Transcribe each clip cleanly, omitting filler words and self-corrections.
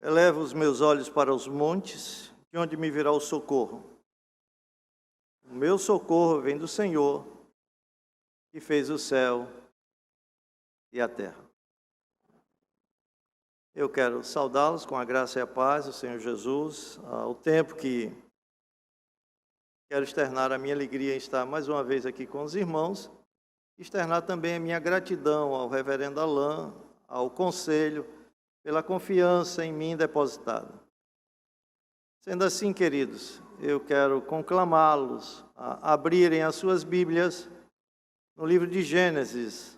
Elevo os meus olhos para os montes, de onde me virá o socorro. O meu socorro vem do Senhor, que fez o céu e a terra. Eu quero saudá-los com a graça e a paz do Senhor Jesus, ao tempo que quero externar a minha alegria em estar mais uma vez aqui com os irmãos, externar também a minha gratidão ao reverendo Alain, ao conselho, pela confiança em mim depositada. Sendo assim, queridos, eu quero conclamá-los a abrirem as suas Bíblias no livro de Gênesis.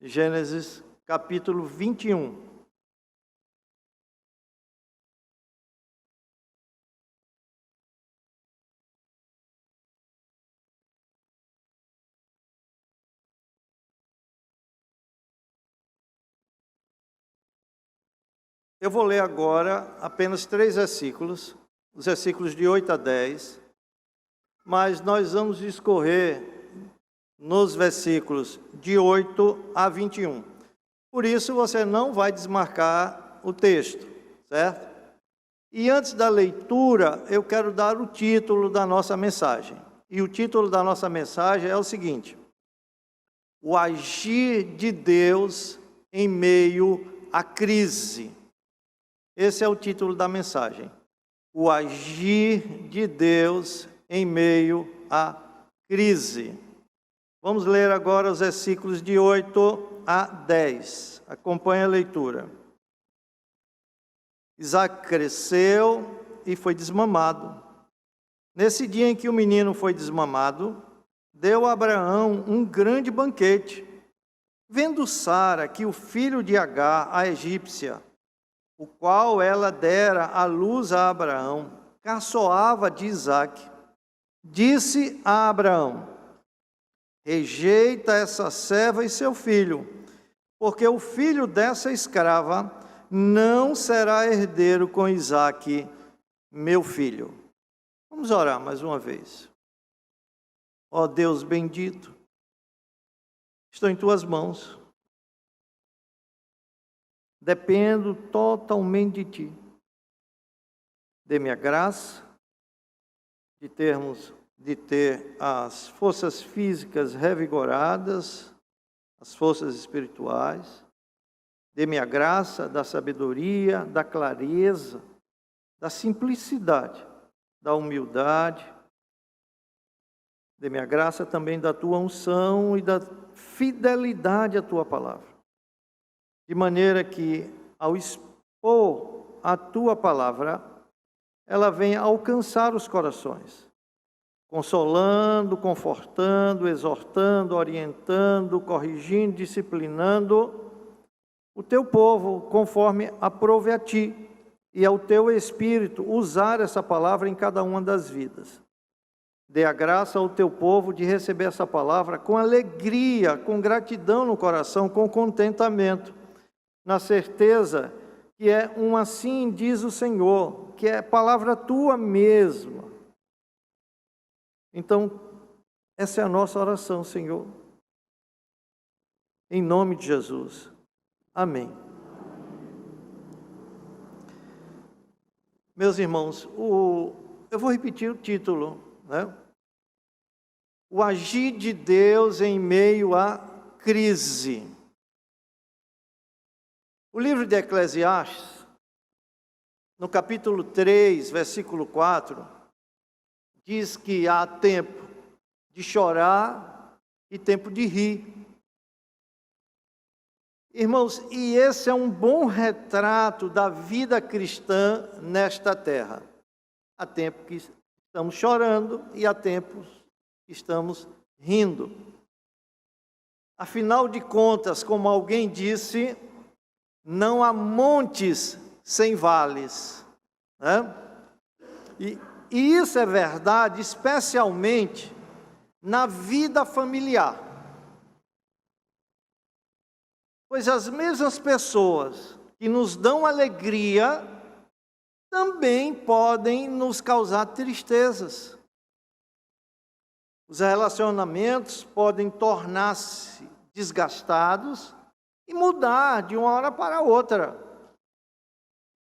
Gênesis, capítulo 21. Eu vou ler agora apenas 3 versículos, os versículos de 8 a 10, mas nós vamos discorrer nos versículos de 8 a 21. Por isso, você não vai desmarcar o texto, certo? E antes da leitura, eu quero dar o título da nossa mensagem. E o título da nossa mensagem é o seguinte: o agir de Deus em meio à crise. Esse é o título da mensagem. O agir de Deus em meio à crise. Vamos ler agora os versículos de 8 a 10. Acompanhe a leitura. Isaac cresceu e foi desmamado. Nesse dia em que o menino foi desmamado, deu a Abraão um grande banquete. Vendo Sara que o filho de Agar, a egípcia, o qual ela dera à luz a Abraão, caçoava de Isaque, disse a Abraão: rejeita essa serva e seu filho, porque o filho dessa escrava não será herdeiro com Isaque, meu filho. Vamos orar mais uma vez. Ó Deus bendito, estou em tuas mãos. Dependo totalmente de Ti. Dê-me a graça de ter as forças físicas revigoradas, as forças espirituais. Dê-me a graça da sabedoria, da clareza, da simplicidade, da humildade. Dê-me a graça também da Tua unção e da fidelidade à Tua palavra. De maneira que, ao expor a Tua palavra, ela venha alcançar os corações, consolando, confortando, exortando, orientando, corrigindo, disciplinando o Teu povo, conforme aprove a Ti e ao Teu Espírito usar essa palavra em cada uma das vidas. Dê a graça ao Teu povo de receber essa palavra com alegria, com gratidão no coração, com contentamento, na certeza que é um assim diz o Senhor, que é palavra Tua mesma. Então, essa é a nossa oração, Senhor. Em nome de Jesus. Amém. Meus irmãos, eu vou repetir o título, né? O agir de Deus em meio à crise. O livro de Eclesiastes, no capítulo 3, versículo 4, diz que há tempo de chorar e tempo de rir. Irmãos, e esse é um bom retrato da vida cristã nesta terra. Há tempo que estamos chorando e há tempos que estamos rindo. Afinal de contas, como alguém disse, não há montes sem vales, né? E isso é verdade, especialmente na vida familiar. Pois as mesmas pessoas que nos dão alegria também podem nos causar tristezas. Os relacionamentos podem tornar-se desgastados e mudar de uma hora para outra,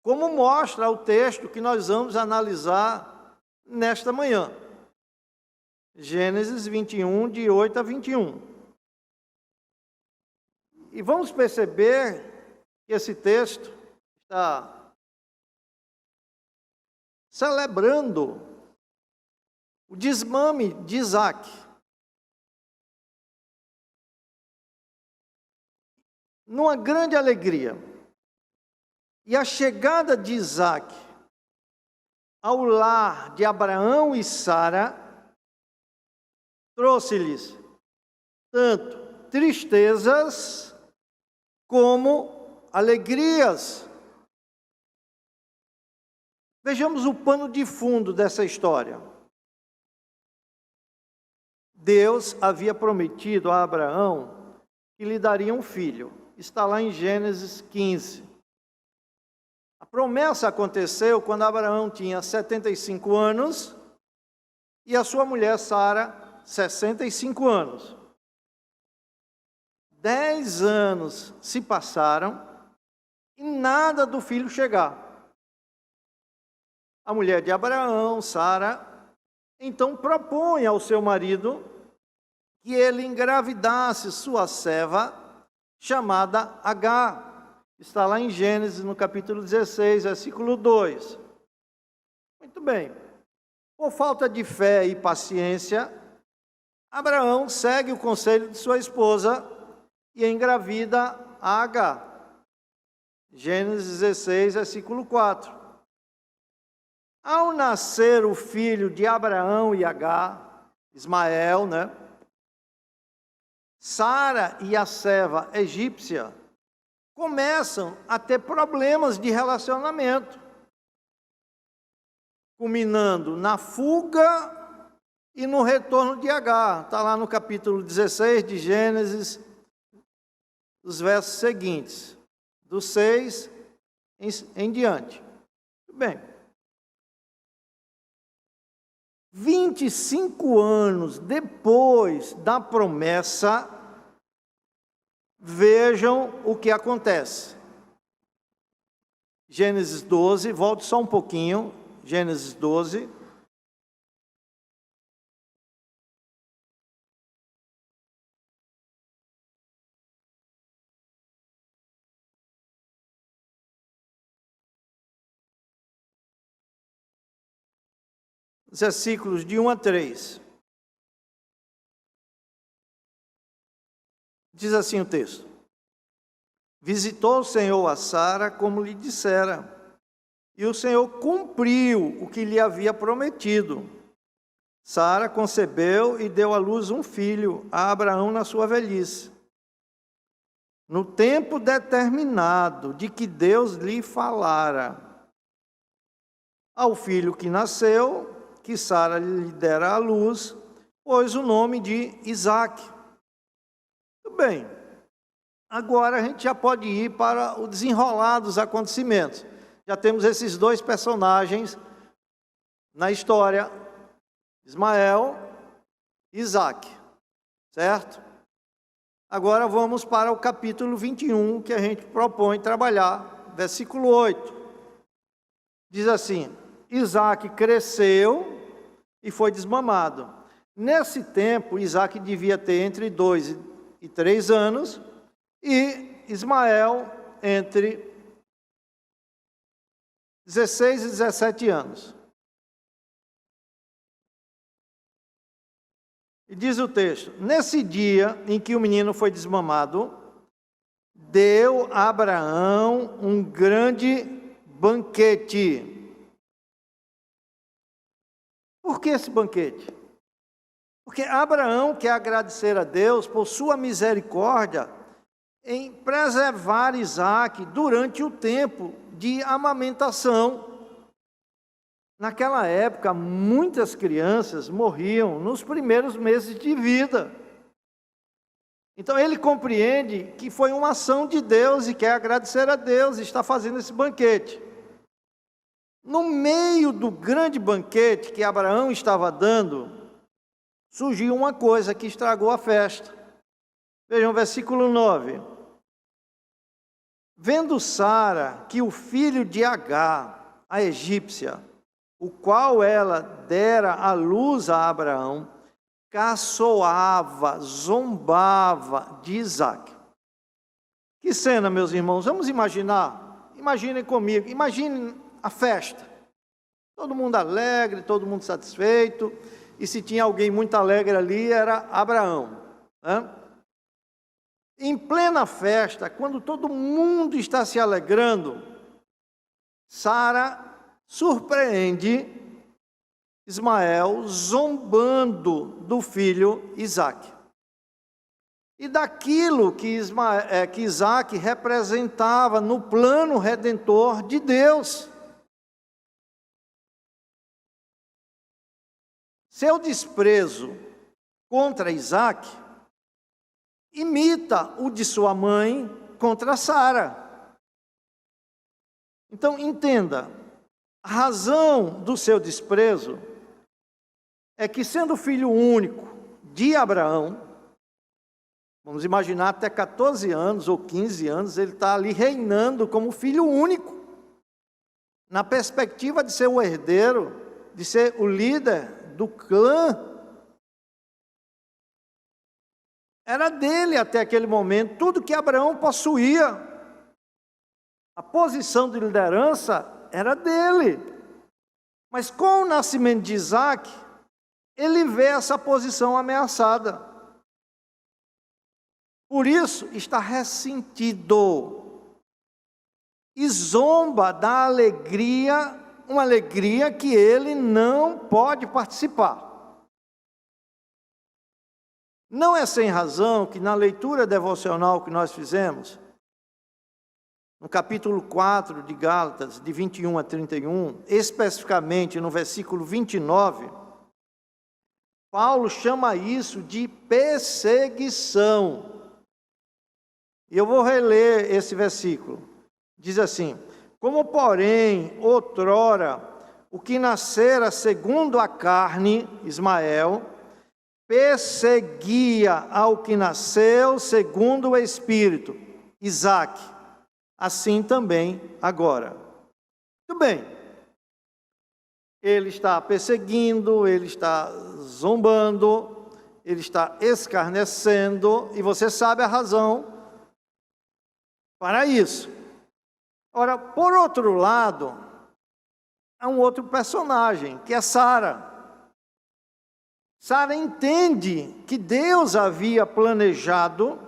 como mostra o texto que nós vamos analisar nesta manhã. Gênesis 21, de 8 a 21. E vamos perceber que esse texto está celebrando o desmame de Isaac. Numa grande alegria. E a chegada de Isaac ao lar de Abraão e Sara trouxe-lhes tanto tristezas como alegrias. Vejamos o pano de fundo dessa história. Deus havia prometido a Abraão que lhe daria um filho. Está lá em Gênesis 15. A promessa aconteceu quando Abraão tinha 75 anos e a sua mulher Sara 65 anos. 10 anos se passaram e nada do filho chegar. A mulher de Abraão, Sara, então propõe ao seu marido que ele engravidasse sua serva chamada Agar. Está lá em Gênesis, no capítulo 16, versículo 2. Muito bem. Por falta de fé e paciência, Abraão segue o conselho de sua esposa e engravida a Agar. Gênesis 16, versículo 4. Ao nascer o filho de Abraão e Agar, Ismael, Sara e a serva egípcia começam a ter problemas de relacionamento, culminando na fuga e no retorno de Agar. Está lá no capítulo 16 de Gênesis, os versos seguintes, do 6 em diante. Muito bem. 25 anos depois da promessa, vejam o que acontece. Gênesis 12, volte só um pouquinho. Gênesis 12. Versículos de 1 a 3. Diz assim o texto: Visitou o Senhor a Sara como lhe dissera, e o Senhor cumpriu o que lhe havia prometido. Sara concebeu e deu à luz um filho a Abraão na sua velhice, no tempo determinado de que Deus lhe falara. Ao filho que nasceu, que Sara lhe dera à luz, pôs o nome de Isaque. Muito bem. Agora a gente já pode ir para o desenrolar dos acontecimentos. Já temos esses dois personagens na história, Ismael e Isaque, certo? Agora vamos para o capítulo 21, que a gente propõe trabalhar, versículo 8. Diz assim: Isaque cresceu e foi desmamado. Nesse tempo, Isaque devia ter entre 2 e 3 anos, e Ismael entre 16 e 17 anos. E diz o texto: nesse dia em que o menino foi desmamado, deu a Abraão um grande banquete. Por que esse banquete? Porque Abraão quer agradecer a Deus por sua misericórdia em preservar Isaque durante o tempo de amamentação. Naquela época, muitas crianças morriam nos primeiros meses de vida. Então ele compreende que foi uma ação de Deus e quer agradecer a Deus e está fazendo esse banquete. No meio do grande banquete que Abraão estava dando, surgiu uma coisa que estragou a festa. Vejam o versículo 9. Vendo Sara que o filho de Agar, a egípcia, o qual ela dera à luz a Abraão, caçoava, zombava de Isaque. Que cena, meus irmãos, vamos imaginar? Imaginem comigo, imaginem a festa. Todo mundo alegre, todo mundo satisfeito, e se tinha alguém muito alegre ali, era Abraão, né? Em plena festa, quando todo mundo está se alegrando, Sara surpreende Ismael zombando do filho Isaque. E daquilo que Isaque representava no plano redentor de Deus. Seu desprezo contra Isaque imita o de sua mãe contra Sara. Então, entenda, a razão do seu desprezo é que, sendo filho único de Abraão, vamos imaginar até 14 anos ou 15 anos, ele está ali reinando como filho único, na perspectiva de ser o herdeiro, de ser o líder do clã. Era dele até aquele momento, tudo que Abraão possuía, a posição de liderança era dele. Mas com o nascimento de Isaque, ele vê essa posição ameaçada. Por isso, está ressentido e zomba da alegria, uma alegria que ele não pode participar. Não é sem razão que na leitura devocional que nós fizemos, no capítulo 4 de Gálatas, de 21 a 31, especificamente no versículo 29, Paulo chama isso de perseguição. E eu vou reler esse versículo. Diz assim: como porém outrora o que nascera segundo a carne, Ismael, perseguia ao que nasceu segundo o Espírito, Isaque, assim também agora. Muito bem, ele está perseguindo, ele está zombando, ele está escarnecendo, e você sabe a razão para isso. Ora, por outro lado, há um outro personagem, que é Sara. Sara entende que Deus havia planejado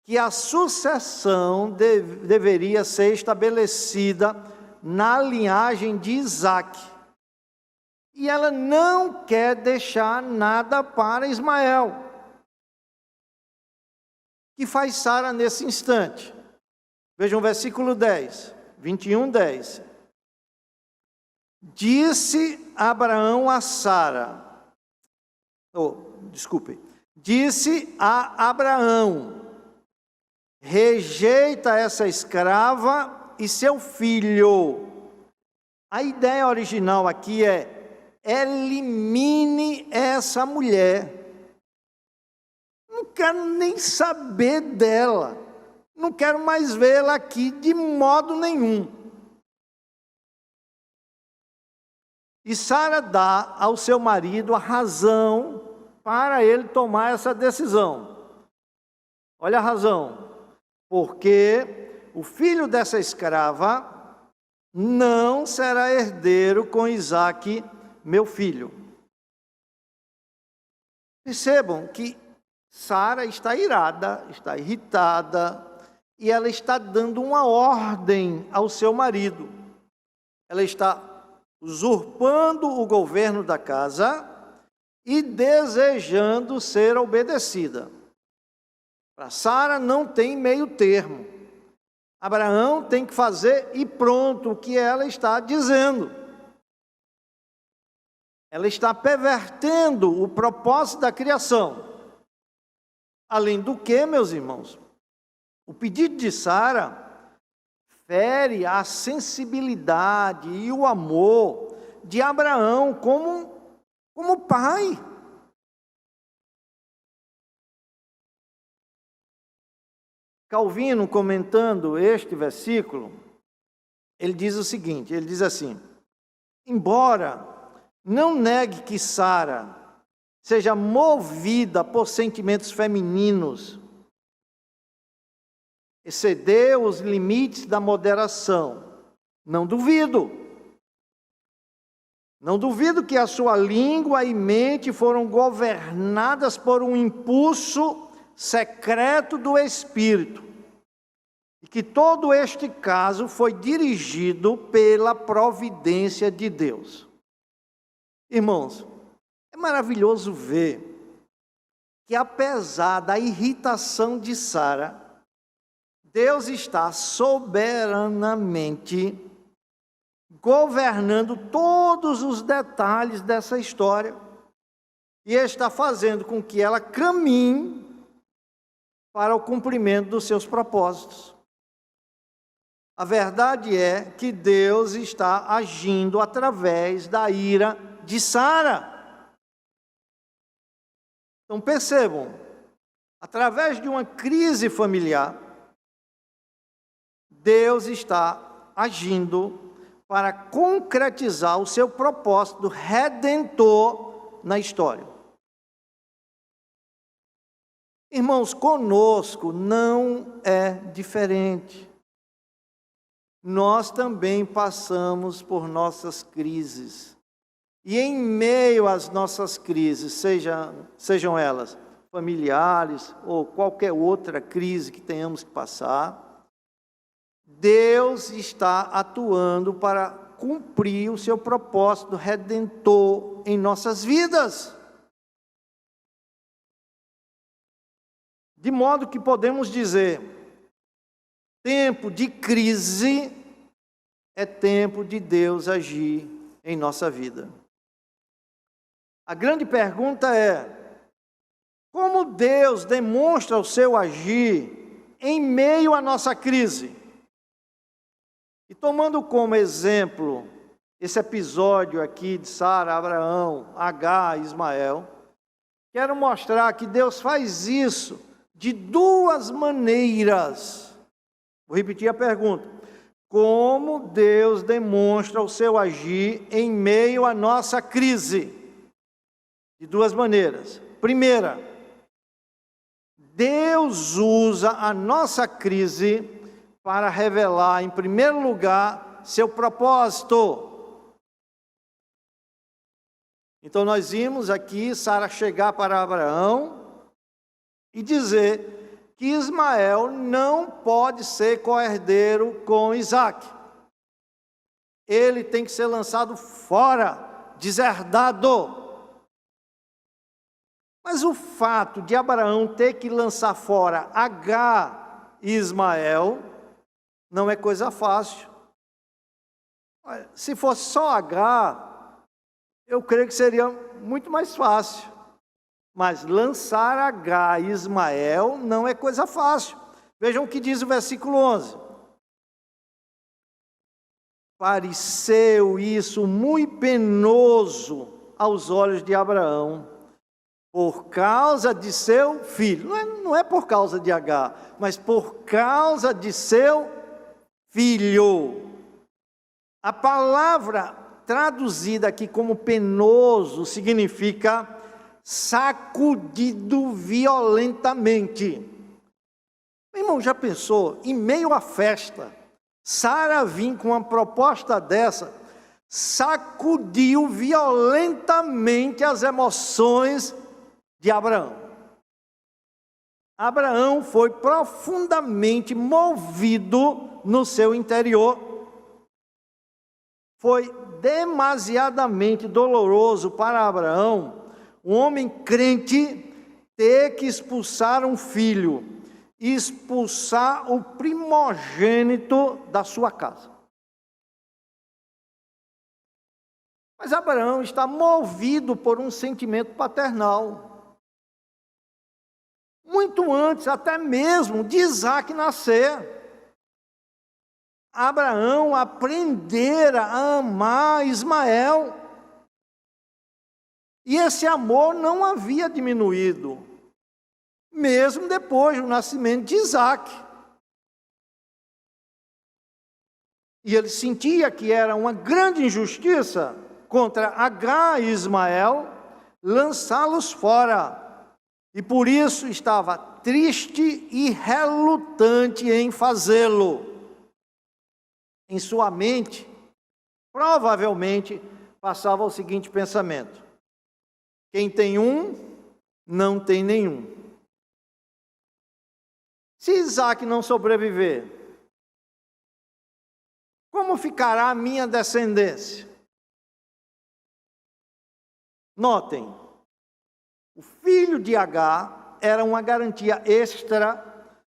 que a sucessão deveria ser estabelecida na linhagem de Isaque. E ela não quer deixar nada para Ismael. O que faz Sara nesse instante? Vejam o versículo 10, 21, 10. Disse Abraão a Sara, disse a Abraão: rejeita essa escrava e seu filho. A ideia original aqui é: elimine essa mulher. Não quero nem saber dela. Não quero mais vê-la aqui de modo nenhum. E Sara dá ao seu marido a razão para ele tomar essa decisão. Olha a razão. Porque o filho dessa escrava não será herdeiro com Isaque, meu filho. Percebam que Sara está irada, está irritada, e ela está dando uma ordem ao seu marido. Ela está usurpando o governo da casa e desejando ser obedecida. Para Sara não tem meio termo. Abraão tem que fazer e pronto o que ela está dizendo. Ela está pervertendo o propósito da criação. Além do que, meus irmãos, o pedido de Sara fere a sensibilidade e o amor de Abraão como pai. Calvino, comentando este versículo, ele diz o seguinte, ele diz assim: embora não negue que Sara seja movida por sentimentos femininos, excedeu os limites da moderação, não duvido que a sua língua e mente foram governadas por um impulso secreto do Espírito, e que todo este caso foi dirigido pela providência de Deus. Irmãos, é maravilhoso ver que, apesar da irritação de Sara, Deus está soberanamente governando todos os detalhes dessa história e está fazendo com que ela caminhe para o cumprimento dos seus propósitos. A verdade é que Deus está agindo através da ira de Sara. Então percebam, através de uma crise familiar, Deus está agindo para concretizar o seu propósito redentor na história. Irmãos, conosco não é diferente. Nós também passamos por nossas crises. E em meio às nossas crises, sejam elas familiares ou qualquer outra crise que tenhamos que passar, Deus está atuando para cumprir o seu propósito redentor em nossas vidas. De modo que podemos dizer, tempo de crise é tempo de Deus agir em nossa vida. A grande pergunta é: como Deus demonstra o seu agir em meio à nossa crise? E tomando como exemplo esse episódio aqui de Sara, Abraão, Agar, Ismael, quero mostrar que Deus faz isso de duas maneiras. Vou repetir a pergunta: como Deus demonstra o seu agir em meio à nossa crise? De duas maneiras. Primeira, Deus usa a nossa crise para revelar, em primeiro lugar, seu propósito. Então nós vimos aqui Sara chegar para Abraão e dizer que Ismael não pode ser co-herdeiro com Isaque. Ele tem que ser lançado fora, deserdado. Mas o fato de Abraão ter que lançar fora Agar e Ismael não é coisa fácil. Se fosse só Agar, eu creio que seria muito mais fácil. Mas lançar Agar e Ismael não é coisa fácil. Vejam o que diz o versículo 11. Pareceu isso muito penoso aos olhos de Abraão, por causa de seu filho. Não é por causa de Agar, mas por causa de seu filho. A palavra traduzida aqui como penoso significa sacudido violentamente. Meu irmão, já pensou, em meio à festa, Sara vir com uma proposta dessa, sacudiu violentamente as emoções de Abraão. Abraão foi profundamente movido no seu interior. Foi demasiadamente doloroso para Abraão, um homem crente, ter que expulsar um filho, expulsar o primogênito da sua casa. Mas Abraão está movido por um sentimento paternal. Muito antes até mesmo de Isaque nascer, Abraão aprendera a amar Ismael. E esse amor não havia diminuído, mesmo depois do nascimento de Isaque. E ele sentia que era uma grande injustiça contra Agar e Ismael lançá-los fora. E por isso estava triste e relutante em fazê-lo. Em sua mente, provavelmente, passava o seguinte pensamento: quem tem um, não tem nenhum. Se Isaac não sobreviver, como ficará a minha descendência? Notem, o filho de Agar era uma garantia extra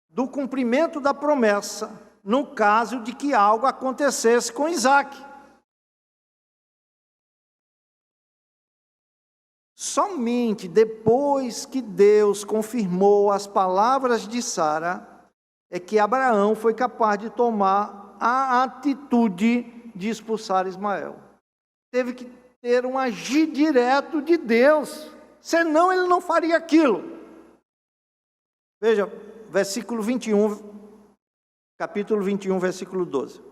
do cumprimento da promessa, no caso de que algo acontecesse com Isaac. Somente depois que Deus confirmou as palavras de Sara, é que Abraão foi capaz de tomar a atitude de expulsar Ismael. Teve que ter um agir direto de Deus, senão ele não faria aquilo. Veja, versículo 21, capítulo 21, versículo 12.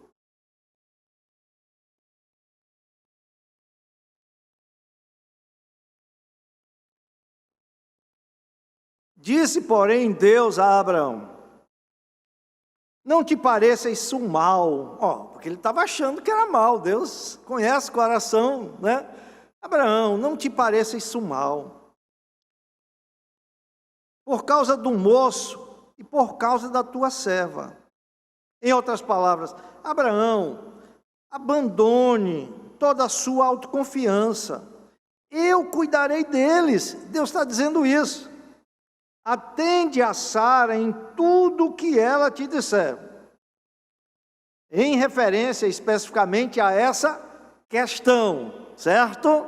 Disse, porém, Deus a Abraão: não te pareça isso mal. Porque ele estava achando que era mal. Deus conhece o coração, né? Abraão, não te pareça isso mal. Por causa do moço e por causa da tua serva. Em outras palavras, Abraão, abandone toda a sua autoconfiança. Eu cuidarei deles. Deus está dizendo isso. Atende a Sara em tudo o que ela te disser. Em referência especificamente a essa questão, certo?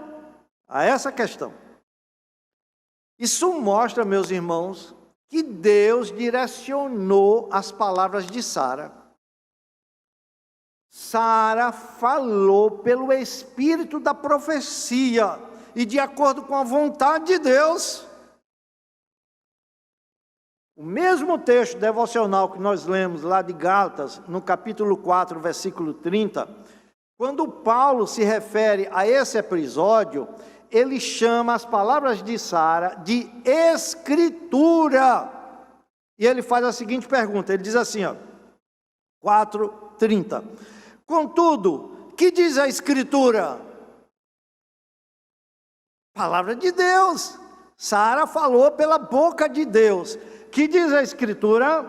A essa questão. Isso mostra, meus irmãos, que Deus direcionou as palavras de Sara. Sara falou pelo espírito da profecia e de acordo com a vontade de Deus. O mesmo texto devocional que nós lemos lá de Gálatas, no capítulo 4, versículo 30, quando Paulo se refere a esse episódio, ele chama as palavras de Sara de escritura. E ele faz a seguinte pergunta, ele diz assim, 4:30. Contudo, que diz a escritura? Palavra de Deus. Sara falou pela boca de Deus. Que diz a escritura?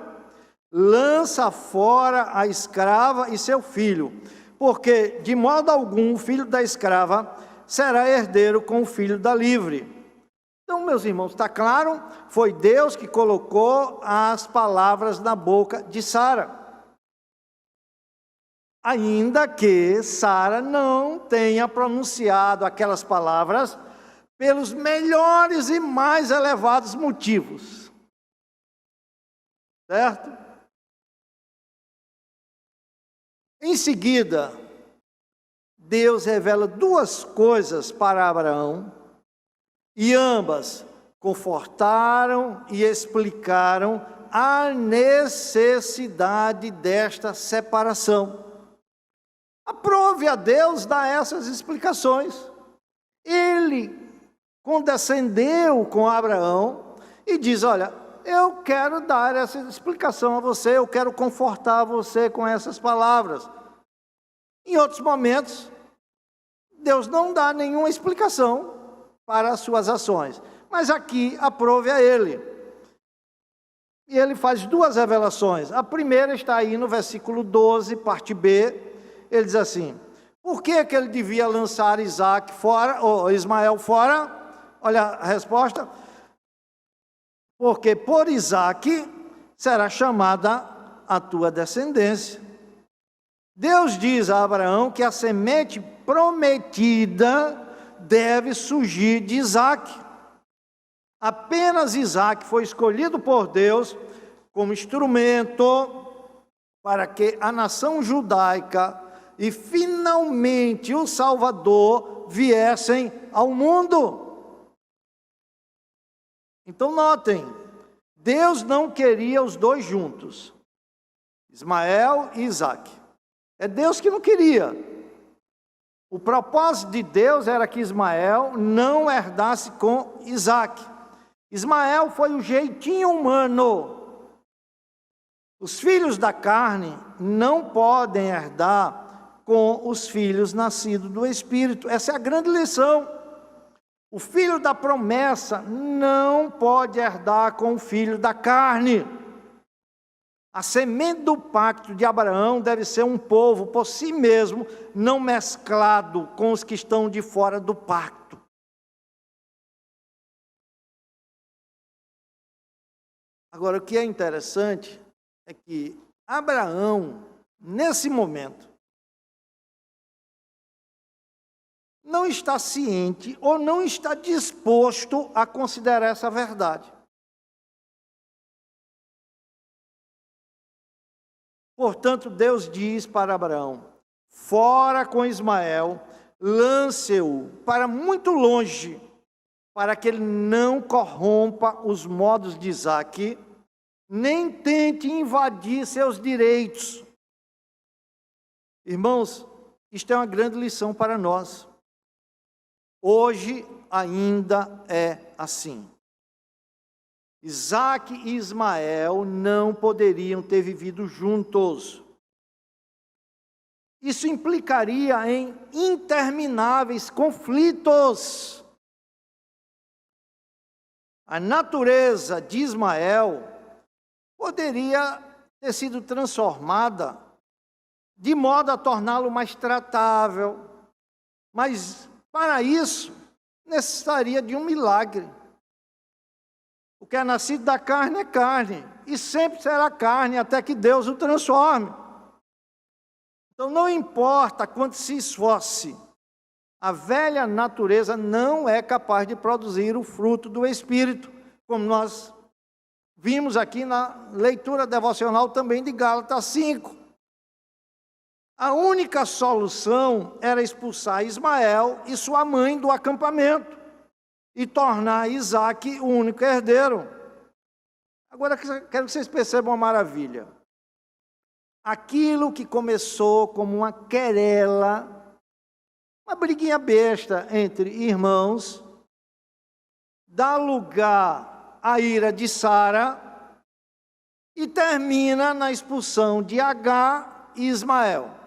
Lança fora a escrava e seu filho, porque de modo algum o filho da escrava será herdeiro com o filho da livre. Então, meus irmãos, está claro? Foi Deus que colocou as palavras na boca de Sara. Ainda que Sara não tenha pronunciado aquelas palavras pelos melhores e mais elevados motivos. Certo? Em seguida, Deus revela duas coisas para Abraão, e ambas confortaram e explicaram a necessidade desta separação. Aprove a Deus dar essas explicações. Ele condescendeu com Abraão e diz, olha, eu quero dar essa explicação a você, eu quero confortar você com essas palavras. Em outros momentos, Deus não dá nenhuma explicação para as suas ações, mas aqui aprove a ele. E ele faz duas revelações. A primeira está aí no versículo 12, parte B. Ele diz assim, por que ele devia lançar Isaac fora, ou Ismael fora? Olha a resposta. Porque por Isaac será chamada a tua descendência. Deus diz a Abraão que a semente prometida deve surgir de Isaac. Apenas Isaac foi escolhido por Deus como instrumento para que a nação judaica e finalmente o Salvador viessem ao mundo. Então notem, Deus não queria os dois juntos, Ismael e Isaac. É Deus que não queria. O propósito de Deus era que Ismael não herdasse com Isaque. Ismael foi o jeitinho humano. Os filhos da carne não podem herdar com os filhos nascidos do Espírito. Essa é a grande lição. O filho da promessa não pode herdar com o filho da carne. A semente do pacto de Abraão deve ser um povo por si mesmo, não mesclado com os que estão de fora do pacto. Agora, o que é interessante é que Abraão, nesse momento, não está ciente ou não está disposto a considerar essa verdade. Portanto, Deus diz para Abraão: fora com Ismael, lance-o para muito longe, para que ele não corrompa os modos de Isaque, nem tente invadir seus direitos. Irmãos, isto é uma grande lição para nós. Hoje ainda é assim. Isaque e Ismael não poderiam ter vivido juntos. Isso implicaria em intermináveis conflitos. A natureza de Ismael poderia ter sido transformada de modo a torná-lo mais tratável, mas para isso necessitaria de um milagre. O que é nascido da carne é carne, e sempre será carne até que Deus o transforme. Então não importa quanto se esforce, a velha natureza não é capaz de produzir o fruto do Espírito, como nós vimos aqui na leitura devocional também de Gálatas 5. A única solução era expulsar Ismael e sua mãe do acampamento e tornar Isaque o único herdeiro. Agora, quero que vocês percebam uma maravilha. Aquilo que começou como uma querela, uma briguinha besta entre irmãos, dá lugar à ira de Sara e termina na expulsão de Agar e Ismael.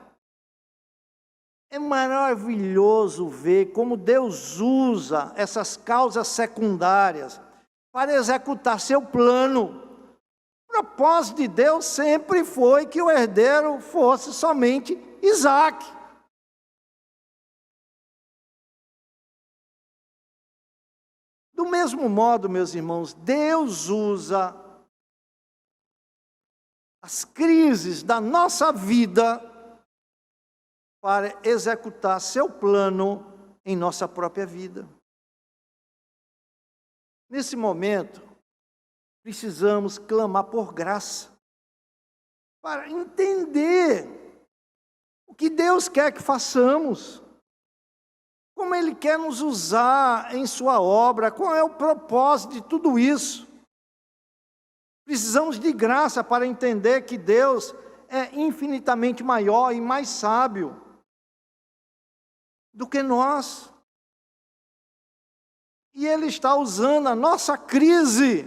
É maravilhoso ver como Deus usa essas causas secundárias para executar seu plano. O propósito de Deus sempre foi que o herdeiro fosse somente Isaque. Do mesmo modo, meus irmãos, Deus usa as crises da nossa vida para executar seu plano em nossa própria vida. Nesse momento, precisamos clamar por graça, para entender o que Deus quer que façamos, como Ele quer nos usar em sua obra, qual é o propósito de tudo isso. Precisamos de graça para entender que Deus é infinitamente maior e mais sábio do que nós. E Ele está usando a nossa crise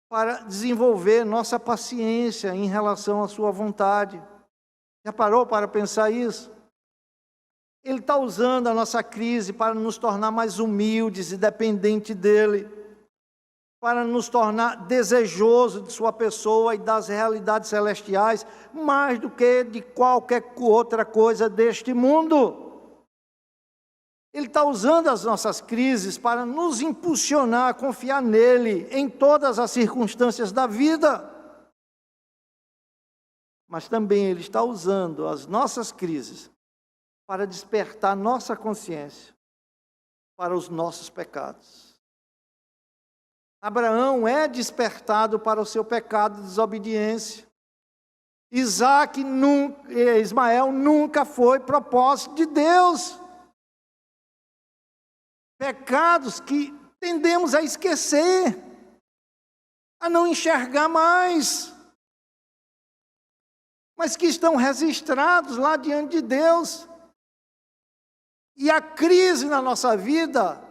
para desenvolver nossa paciência em relação à sua vontade. Já parou para pensar isso? Ele está usando a nossa crise para nos tornar mais humildes e dependentes dEle, para nos tornar desejosos de sua pessoa e das realidades celestiais, mais do que de qualquer outra coisa deste mundo. Ele está usando as nossas crises para nos impulsionar a confiar nele em todas as circunstâncias da vida. Mas também Ele está usando as nossas crises para despertar nossa consciência para os nossos pecados. Abraão é despertado para o seu pecado de desobediência. Ismael nunca foi propósito de Deus. Pecados que tendemos a esquecer, a não enxergar mais. mas que estão registrados lá diante de Deus. E a crise na nossa vida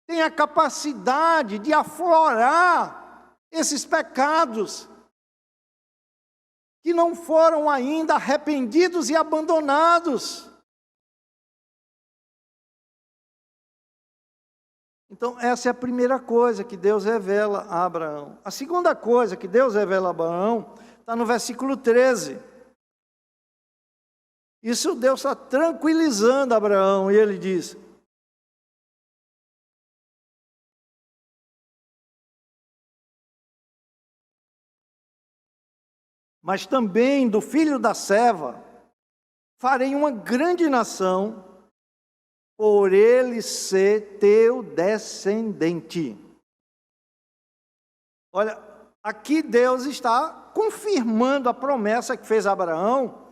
tem a capacidade de aflorar esses pecados que não foram ainda arrependidos e abandonados. Então, essa é a primeira coisa que Deus revela a Abraão. A segunda coisa que Deus revela a Abraão está no versículo 13. Isso Deus está tranquilizando Abraão, e ele diz: mas também do filho da serva farei uma grande nação, por ele ser teu descendente. Olha, aqui Deus está confirmando a promessa que fez a Abraão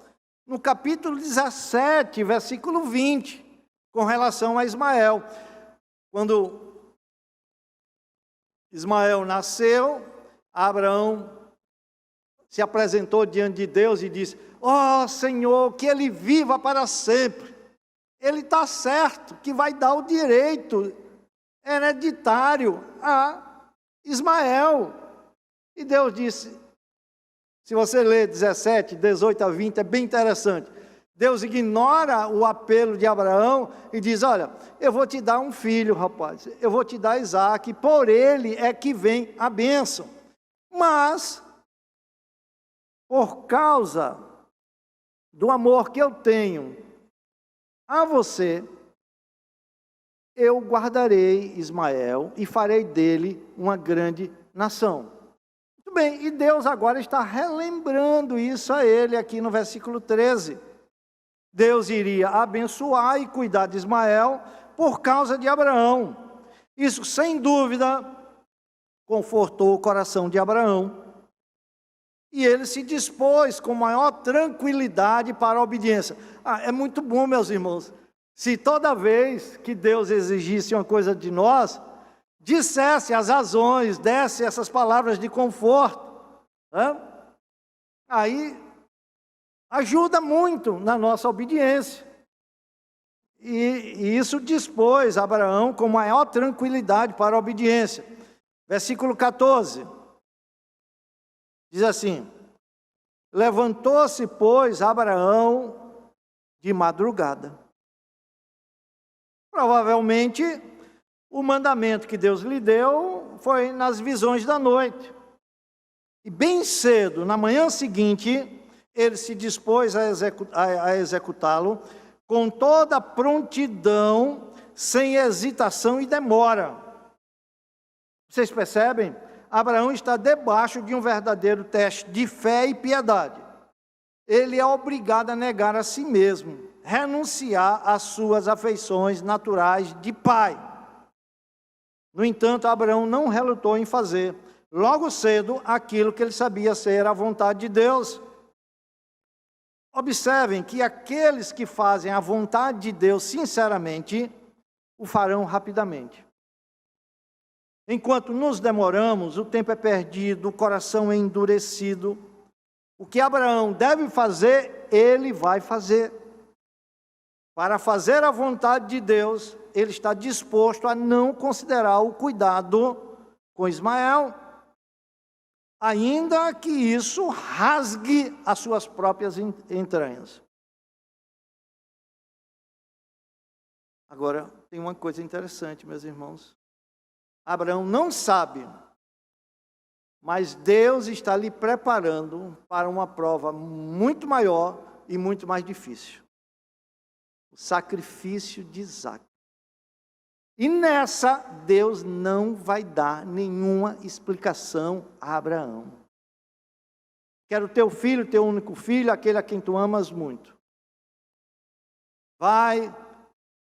no capítulo 17, versículo 20, com relação a Ismael. Quando Ismael nasceu, Abraão se apresentou diante de Deus e disse: ó Senhor, que ele viva para sempre. Ele está certo que vai dar o direito hereditário a Ismael. E Deus disse, se você ler 17, 18 a 20, é bem interessante. Deus ignora o apelo de Abraão e diz: olha, eu vou te dar um filho, rapaz. Eu vou te dar Isaque, por ele é que vem a bênção. Mas, por causa do amor que eu tenho a você, eu guardarei Ismael e farei dele uma grande nação. Muito bem, e Deus agora está relembrando isso a ele aqui no versículo 13. Deus iria abençoar e cuidar de Ismael por causa de Abraão. Isso, sem dúvida, confortou o coração de Abraão. E ele se dispôs com maior tranquilidade para a obediência. É muito bom, meus irmãos, se toda vez que Deus exigisse uma coisa de nós, dissesse as razões, desse essas palavras de conforto. Aí ajuda muito na nossa obediência. E isso dispôs Abraão com maior tranquilidade para a obediência. Versículo 14. Diz assim: levantou-se, pois, Abraão de madrugada. Provavelmente, o mandamento que Deus lhe deu foi nas visões da noite. E bem cedo, na manhã seguinte, ele se dispôs a executá-lo com toda prontidão, sem hesitação e demora. Vocês percebem? Abraão está debaixo de um verdadeiro teste de fé e piedade. Ele é obrigado a negar a si mesmo, renunciar às suas afeições naturais de pai. No entanto, Abraão não relutou em fazer, logo cedo, aquilo que ele sabia ser a vontade de Deus. Observem que aqueles que fazem a vontade de Deus sinceramente, o farão rapidamente. Enquanto nos demoramos, o tempo é perdido, o coração é endurecido. O que Abraão deve fazer, ele vai fazer. Para fazer a vontade de Deus, ele está disposto a não considerar o cuidado com Ismael, ainda que isso rasgue as suas próprias entranhas. Agora, tem uma coisa interessante, meus irmãos. Abraão não sabe, mas Deus está lhe preparando para uma prova muito maior e muito mais difícil. O sacrifício de Isaque. E nessa, Deus não vai dar nenhuma explicação a Abraão. Quero teu filho, teu único filho, aquele a quem tu amas muito. Vai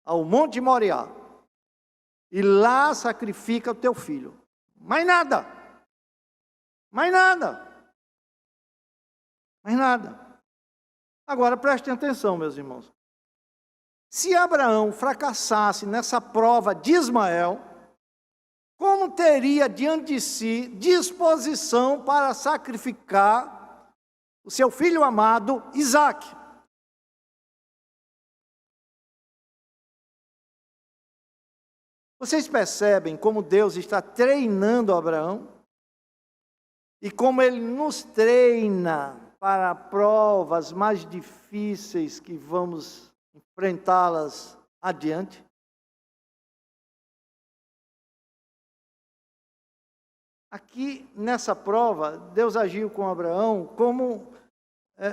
ao Monte Moriá. E lá sacrifica o teu filho. Mais nada. Mais nada. Mais nada. Agora prestem atenção, meus irmãos. Se Abraão fracassasse nessa prova de Ismael, como teria diante de si disposição para sacrificar o seu filho amado, Isaque. Vocês percebem como Deus está treinando Abraão? E como Ele nos treina para provas mais difíceis que vamos enfrentá-las adiante? Aqui, nessa prova, Deus agiu com Abraão como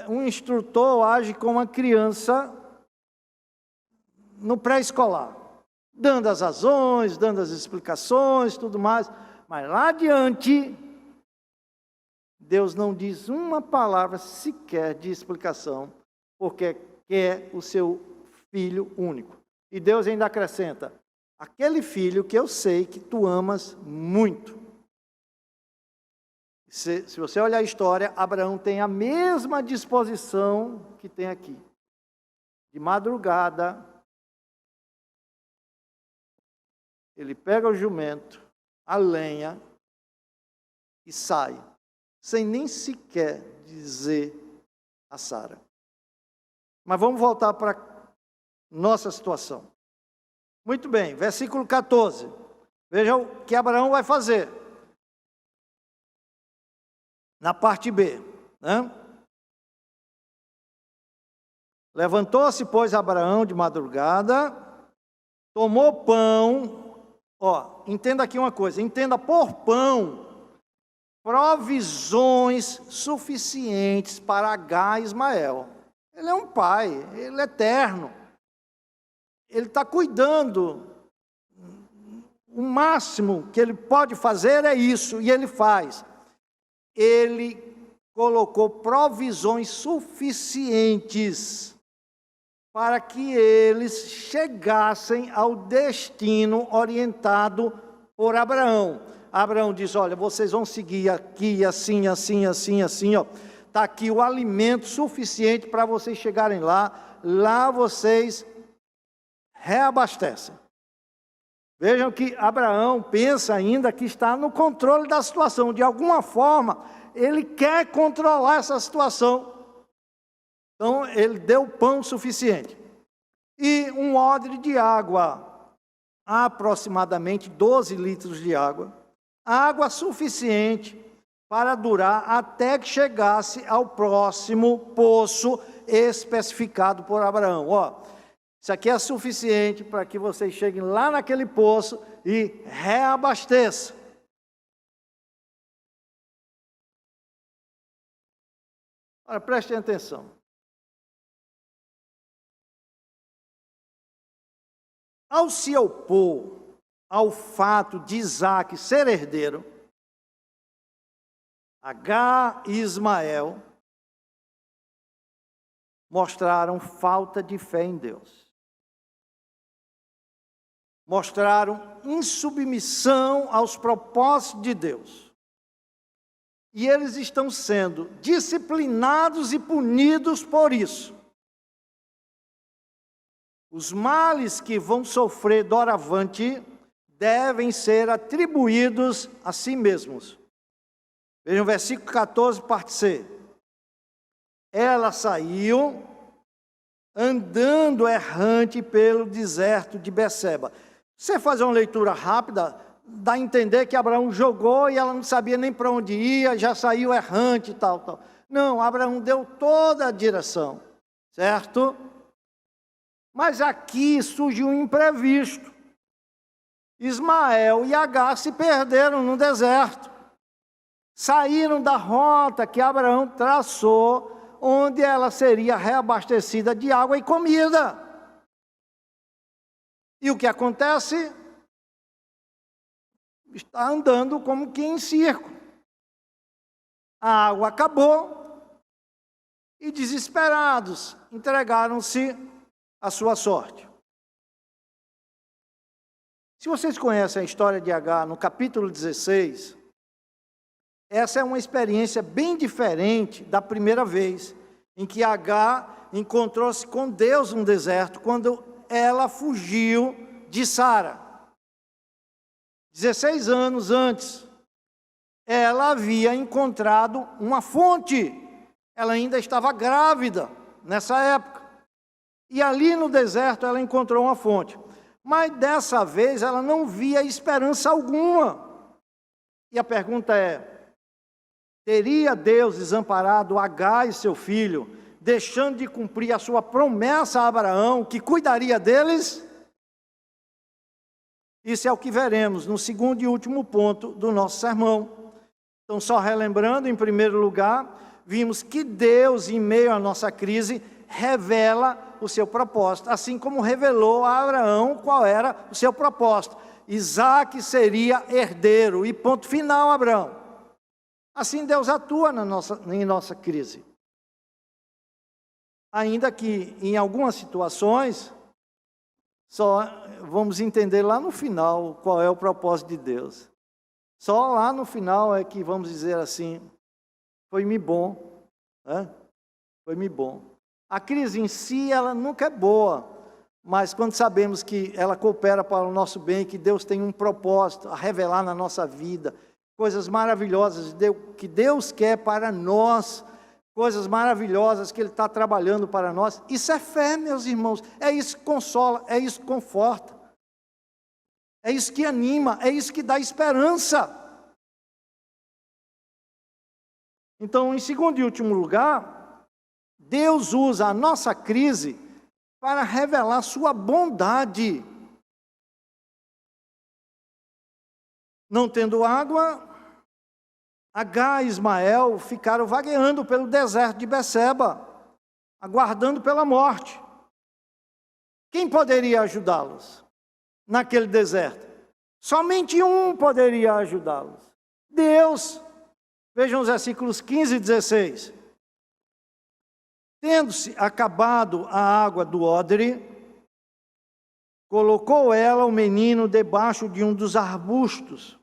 um instrutor age com uma criança no pré-escolar, dando as razões, dando as explicações, tudo mais. Mas lá adiante, Deus não diz uma palavra sequer de explicação, porque quer o seu filho único. E Deus ainda acrescenta, aquele filho que eu sei que tu amas muito. Se você olhar a história, Abraão tem a mesma disposição que tem aqui. De madrugada, ele pega o jumento, a lenha e sai, sem nem sequer dizer a Sara. Mas vamos voltar para a nossa situação. Muito bem, versículo 14. Veja o que Abraão vai fazer. Na parte B, né? Levantou-se, pois, Abraão de madrugada, tomou pão. Entenda aqui uma coisa, entenda por pão provisões suficientes para Agar e Ismael. Ele é um pai, ele é eterno. Ele está cuidando. O máximo que ele pode fazer é isso, e ele faz. Ele colocou provisões suficientes para que eles chegassem ao destino orientado por Abraão. Abraão diz, olha, vocês vão seguir aqui, assim, assim, assim, assim, ó. Está aqui o alimento suficiente para vocês chegarem lá. Lá vocês reabastecem. Vejam que Abraão pensa ainda que está no controle da situação. De alguma forma, ele quer controlar essa situação. Então, ele deu pão suficiente. E um odre de água, aproximadamente 12 litros de água. Água suficiente para durar até que chegasse ao próximo poço especificado por Abraão. Isso aqui é suficiente para que vocês cheguem lá naquele poço e reabasteçam. Olha, prestem atenção. Ao se opor ao fato de Isaque ser herdeiro, Agar e Ismael mostraram falta de fé em Deus. Mostraram insubmissão aos propósitos de Deus. E eles estão sendo disciplinados e punidos por isso. Os males que vão sofrer doravante devem ser atribuídos a si mesmos. Vejam o versículo 14, parte C. Ela saiu andando errante pelo deserto de Beceba. Você fazer uma leitura rápida, dá a entender que Abraão jogou e ela não sabia nem para onde ia, já saiu errante e tal, tal. Não, Abraão deu toda a direção, certo? Mas aqui surge um imprevisto. Ismael e Agar se perderam no deserto. Saíram da rota que Abraão traçou, onde ela seria reabastecida de água e comida. E o que acontece? Está andando como que em circo. A água acabou e, desesperados, entregaram-se à sua sorte. Se vocês conhecem a história de Agar, no capítulo 16, essa é uma experiência bem diferente da primeira vez, em que Agar encontrou-se com Deus no deserto, quando ela fugiu de Sara. 16 anos antes, ela havia encontrado uma fonte Ela ainda estava grávida nessa época. E ali no deserto ela encontrou uma fonte. Mas dessa vez ela não via esperança alguma. E a pergunta é: teria Deus desamparado Agar e seu filho, deixando de cumprir a sua promessa a Abraão, que cuidaria deles? Isso é o que veremos no segundo e último ponto do nosso sermão. Então, só relembrando, em primeiro lugar, vimos que Deus, em meio à nossa crise, revela o seu propósito, assim como revelou a Abraão qual era o seu propósito. Isaac seria herdeiro, e ponto final, Abraão. Assim Deus atua em nossa crise. Ainda que em algumas situações, só vamos entender lá no final qual é o propósito de Deus. Só lá no final é que vamos dizer assim: foi-me bom, né? Foi-me bom. A crise em si, ela nunca é boa, mas quando sabemos que ela coopera para o nosso bem, que Deus tem um propósito a revelar na nossa vida, coisas maravilhosas que Deus quer para nós, coisas maravilhosas que Ele está trabalhando para nós, isso é fé, meus irmãos, é isso que consola, é isso que conforta, é isso que anima, é isso que dá esperança. Então, em segundo e último lugar, Deus usa a nossa crise para revelar sua bondade. Não tendo água, Agar e Ismael ficaram vagueando pelo deserto de Beceba, aguardando pela morte. Quem poderia ajudá-los naquele deserto? Somente um poderia ajudá-los: Deus. Vejam os versículos 15 e 16. Tendo-se acabado a água do odre, colocou ela o menino debaixo de um dos arbustos,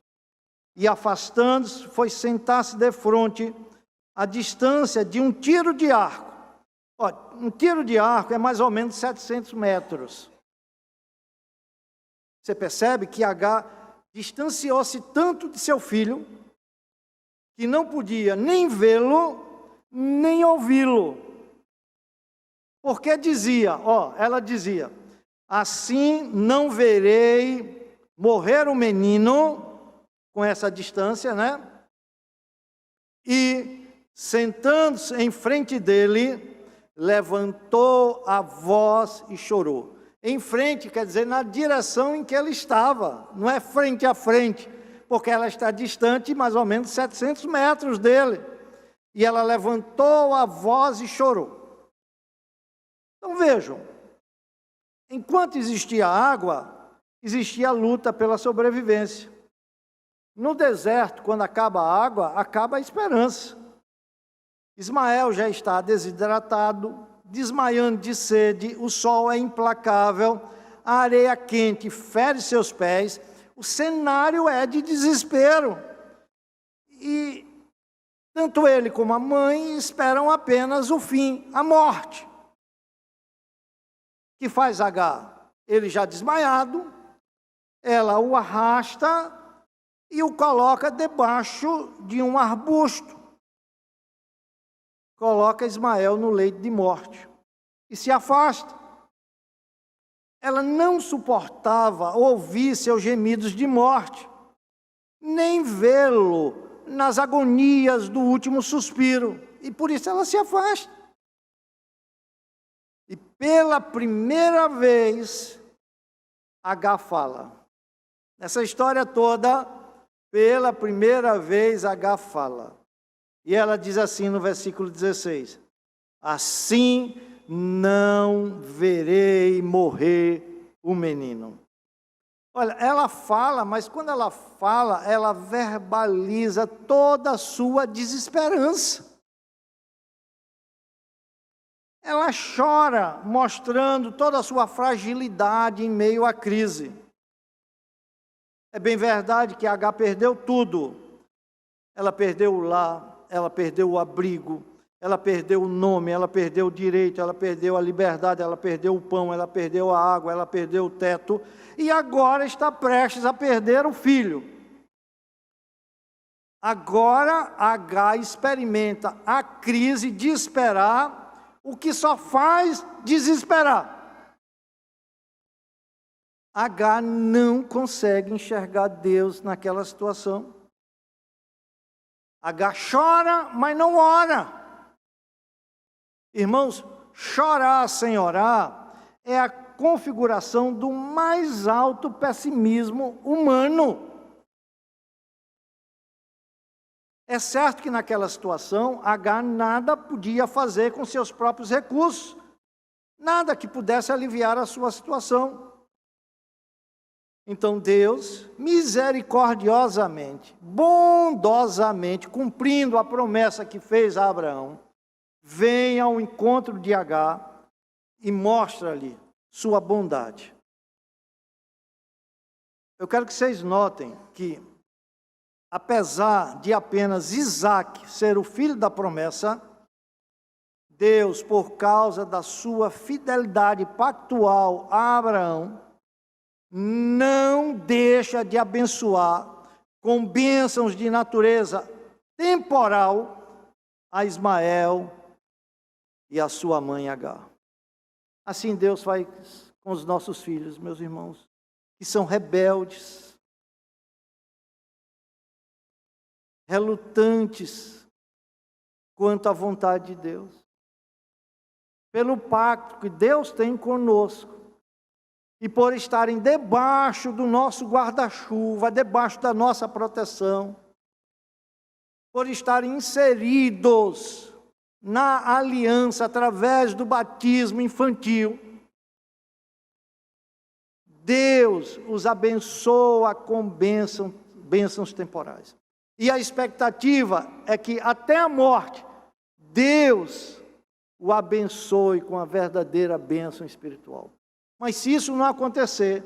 e afastando-se, foi sentar-se defronte, à distância de um tiro de arco. Um tiro de arco é mais ou menos 700 metros. Você percebe que Agar distanciou-se tanto de seu filho, que não podia nem vê-lo, nem ouvi-lo. Porque ela dizia: assim não verei morrer o menino, com essa distância, né? E, sentando-se em frente dele, levantou a voz e chorou. Em frente quer dizer na direção em que ele estava, não é frente a frente, porque ela está distante mais ou menos 700 metros dele. E ela levantou a voz e chorou. Então vejam, enquanto existia água, existia a luta pela sobrevivência. No deserto, quando acaba a água, acaba a esperança. Ismael já está desidratado, desmaiando de sede, o sol é implacável, a areia quente fere seus pés, o cenário é de desespero. E tanto ele como a mãe esperam apenas o fim, a morte. O que faz Agar? Ele já desmaiado, ela o arrasta e o coloca debaixo de um arbusto. Coloca Ismael no leito de morte e se afasta. Ela não suportava ouvir seus gemidos de morte, nem vê-lo nas agonias do último suspiro, e por isso ela se afasta. E pela primeira vez, Agar fala. Nessa história toda, pela primeira vez, Agar fala. E ela diz assim no versículo 16: assim não verei morrer o menino. Olha, ela fala, mas quando ela fala, ela verbaliza toda a sua desesperança. Ela chora, mostrando toda a sua fragilidade em meio à crise. É bem verdade que Agar perdeu tudo. Ela perdeu o lar, ela perdeu o abrigo, ela perdeu o nome, ela perdeu o direito, ela perdeu a liberdade, ela perdeu o pão, ela perdeu a água, ela perdeu o teto, e agora está prestes a perder o filho. Agora, Agar experimenta a crise de esperar, o que só faz desesperar. Agar não consegue enxergar Deus naquela situação. Agar chora, mas não ora. Irmãos, chorar sem orar é a configuração do mais alto pessimismo humano. É certo que naquela situação, Agar nada podia fazer com seus próprios recursos, nada que pudesse aliviar a sua situação. Então Deus, misericordiosamente, bondosamente, cumprindo a promessa que fez a Abraão, vem ao encontro de Agar e mostra-lhe sua bondade. Eu quero que vocês notem que, apesar de apenas Isaque ser o filho da promessa, Deus, por causa da sua fidelidade pactual a Abraão, não deixa de abençoar com bênçãos de natureza temporal a Ismael e a sua mãe Agar. Assim Deus faz com os nossos filhos, meus irmãos, que são rebeldes, relutantes quanto à vontade de Deus, pelo pacto que Deus tem conosco, e por estarem debaixo do nosso guarda-chuva, debaixo da nossa proteção, por estarem inseridos na aliança através do batismo infantil, Deus os abençoa com bênçãos temporais. E a expectativa é que até a morte, Deus o abençoe com a verdadeira bênção espiritual. Mas se isso não acontecer,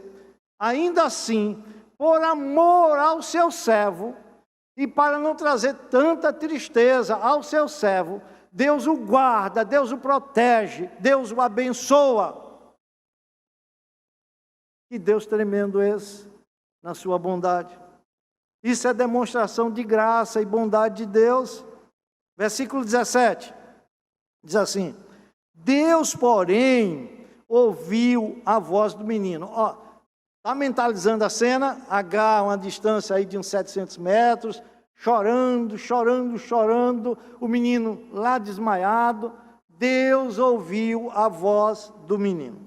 ainda assim, por amor ao seu servo, e para não trazer tanta tristeza ao seu servo, Deus o guarda, Deus o protege, Deus o abençoa. E Deus tremendo esse, na sua bondade. Isso é demonstração de graça e bondade de Deus. Versículo 17, diz assim: Deus, porém, ouviu a voz do menino. Está mentalizando a cena, Agar, uma distância aí de uns 700 metros, chorando, o menino lá desmaiado. Deus ouviu a voz do menino.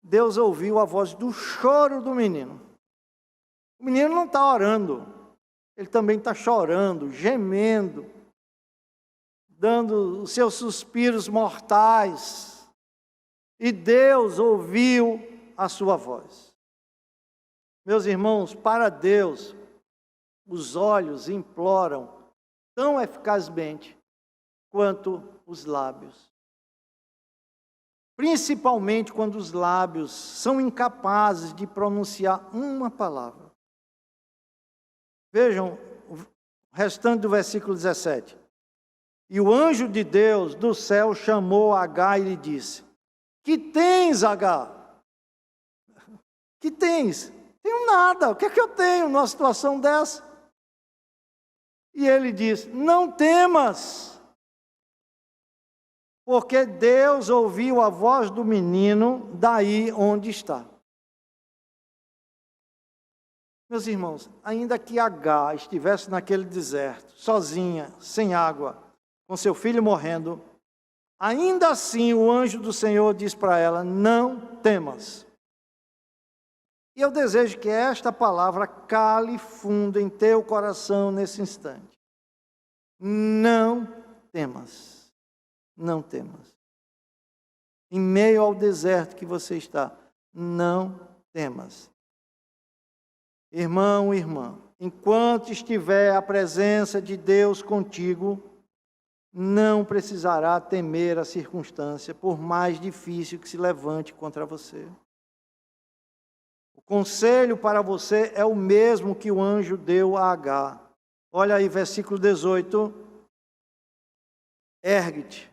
Deus ouviu a voz do choro do menino. O menino não está orando, ele também está chorando, gemendo, dando os seus suspiros mortais, e Deus ouviu a sua voz. Meus irmãos, para Deus, os olhos imploram tão eficazmente quanto os lábios. Principalmente quando os lábios são incapazes de pronunciar uma palavra. Vejam o restante do versículo 17. E o anjo de Deus do céu chamou Agar e lhe disse: Que tens, Agar? Que tens? Tenho nada. O que é que eu tenho numa situação dessa? E ele disse: Não temas, porque Deus ouviu a voz do menino daí onde está. Meus irmãos, ainda que Agar estivesse naquele deserto, sozinha, sem água, com seu filho morrendo, ainda assim o anjo do Senhor diz para ela: Não temas. E eu desejo que esta palavra cale fundo em teu coração nesse instante. Não temas. Não temas. Em meio ao deserto que você está, não temas. Irmão, irmã, enquanto estiver a presença de Deus contigo, não precisará temer a circunstância, por mais difícil que se levante contra você. O conselho para você é o mesmo que o anjo deu a Agar. Olha aí, versículo 18. Ergue-te.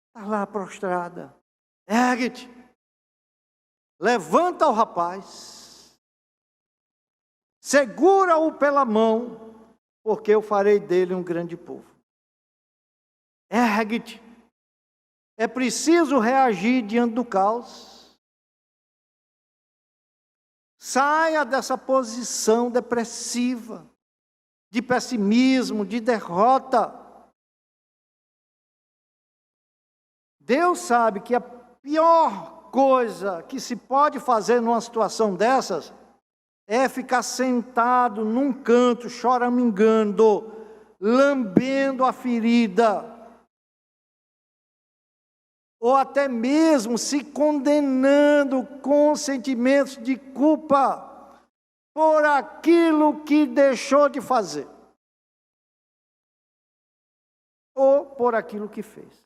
Está lá prostrada. Ergue-te. levanta o rapaz, segura-o pela mão, porque eu farei dele um grande povo. Ergue-te. É preciso reagir diante do caos. Saia dessa posição depressiva, de pessimismo, de derrota. Deus sabe que a pior coisa que se pode fazer numa situação dessas é ficar sentado num canto, choramingando, lambendo a ferida, ou até mesmo se condenando com sentimentos de culpa por aquilo que deixou de fazer, ou por aquilo que fez.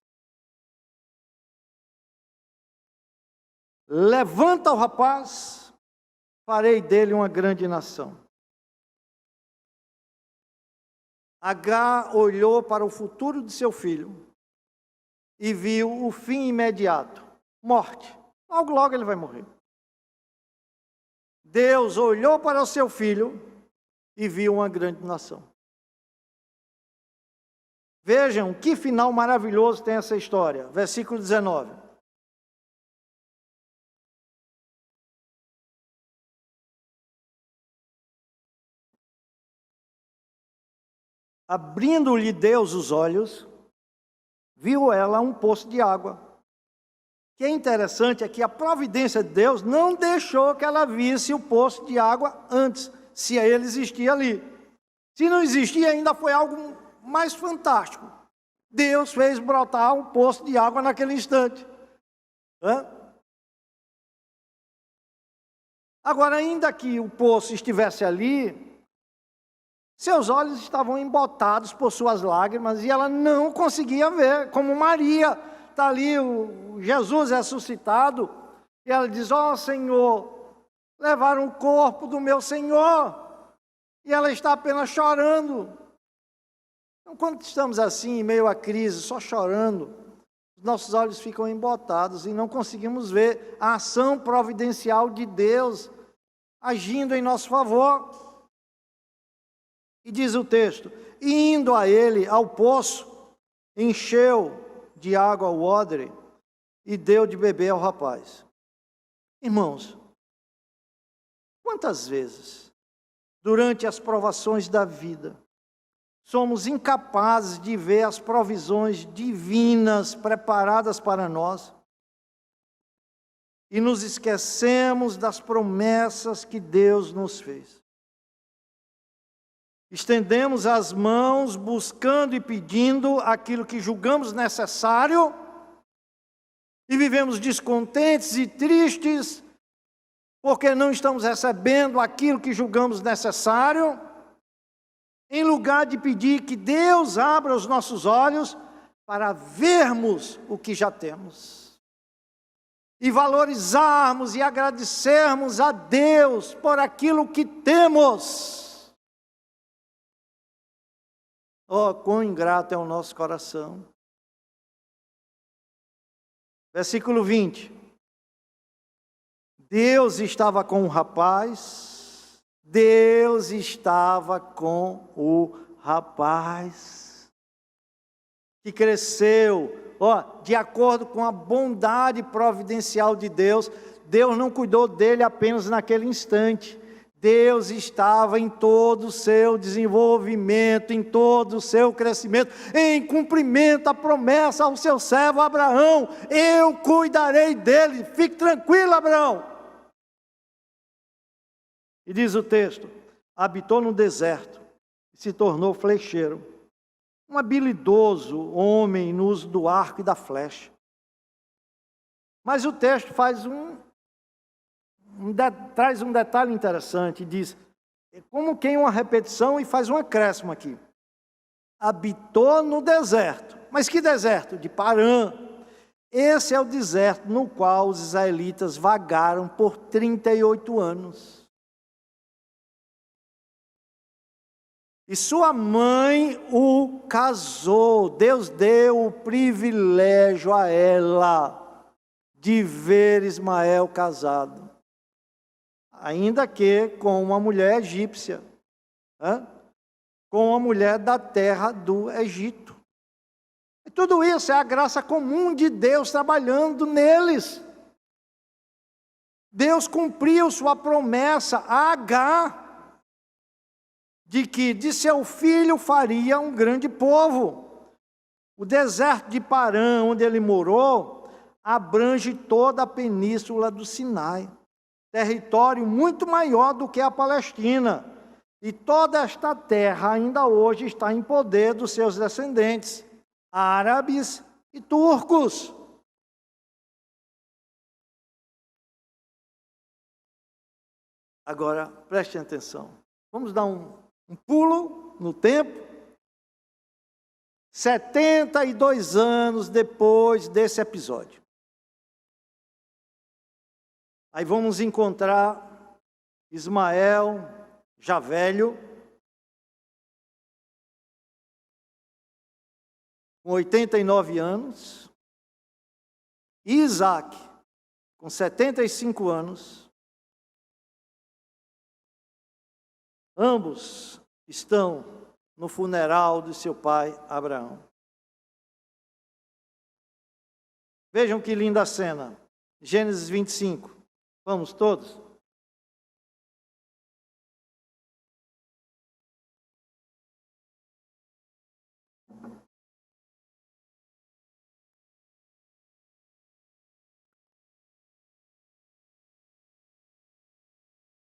Levanta o rapaz, farei dele uma grande nação. Agar olhou para o futuro de seu filho e viu o fim imediato, morte. Logo, logo ele vai morrer. Deus olhou para o seu filho e viu uma grande nação. Vejam que final maravilhoso tem essa história. Versículo 19. Abrindo-lhe Deus os olhos, viu ela um poço de água. O que é interessante é que a providência de Deus não deixou que ela visse o poço de água antes, se ele existia ali. Se não existia, ainda foi algo mais fantástico. Deus fez brotar um poço de água naquele instante. Agora, ainda que o poço estivesse ali, seus olhos estavam embotados por suas lágrimas e ela não conseguia ver, como Maria. Está ali o Jesus ressuscitado e ela diz: ó Senhor, levaram o corpo do meu Senhor, e ela está apenas chorando. Então, quando estamos assim, em meio à crise, só chorando, nossos olhos ficam embotados e não conseguimos ver a ação providencial de Deus agindo em nosso favor. E diz o texto: indo a ele ao poço, encheu de água o odre e deu de beber ao rapaz. Irmãos, quantas vezes, durante as provações da vida, somos incapazes de ver as provisões divinas preparadas para nós e nos esquecemos das promessas que Deus nos fez? Estendemos as mãos buscando e pedindo aquilo que julgamos necessário e vivemos descontentes e tristes porque não estamos recebendo aquilo que julgamos necessário, em lugar de pedir que Deus abra os nossos olhos para vermos o que já temos e valorizarmos e agradecermos a Deus por aquilo que temos. Oh, quão ingrato é o nosso coração. Versículo 20. Deus estava com o rapaz. Deus estava com o rapaz. Que cresceu, de acordo com a bondade providencial de Deus. Deus não cuidou dele apenas naquele instante. Deus estava em todo o seu desenvolvimento, em todo o seu crescimento, em cumprimento à promessa ao seu servo Abraão: eu cuidarei dele, fique tranquilo, Abraão. E diz o texto: habitou no deserto e se tornou flecheiro, um habilidoso homem no uso do arco e da flecha. Mas o texto faz traz um detalhe interessante, diz, como quem uma repetição, e faz um acréscimo aqui. Habitou no deserto. Mas que deserto? De Parã. Esse é o deserto no qual os israelitas vagaram por 38 anos. E sua mãe o casou. Deus deu o privilégio a ela de ver Ismael casado. ainda que com uma mulher egípcia, com uma mulher da terra do Egito. E tudo isso é a graça comum de Deus trabalhando neles. Deus cumpriu sua promessa a Agar, de que de seu filho faria um grande povo. O deserto de Parã, onde ele morou, abrange toda a península do Sinai, território muito maior do que a Palestina. E toda esta terra ainda hoje está em poder dos seus descendentes, árabes e turcos. Agora, prestem atenção. Vamos dar um pulo no tempo. 72 anos depois desse episódio. Aí vamos encontrar Ismael, já velho, com 89 anos, e Isaac, com 75 anos. Ambos estão no funeral de seu pai Abraão. Vejam que linda cena. Gênesis 25. Vamos todos?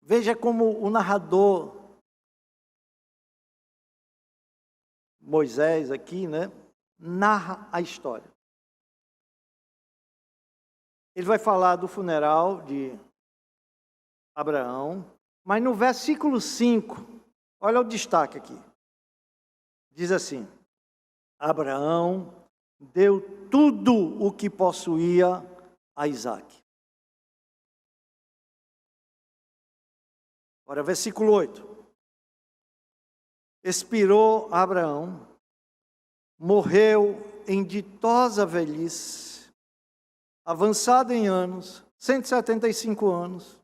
Veja como o narrador Moisés aqui, narra a história. Ele vai falar do funeral de Abraão, mas no versículo 5, olha o destaque aqui. Diz assim: Abraão deu tudo o que possuía a Isaque. Agora, versículo 8. Expirou Abraão, morreu em ditosa velhice, avançado em anos, 175 anos,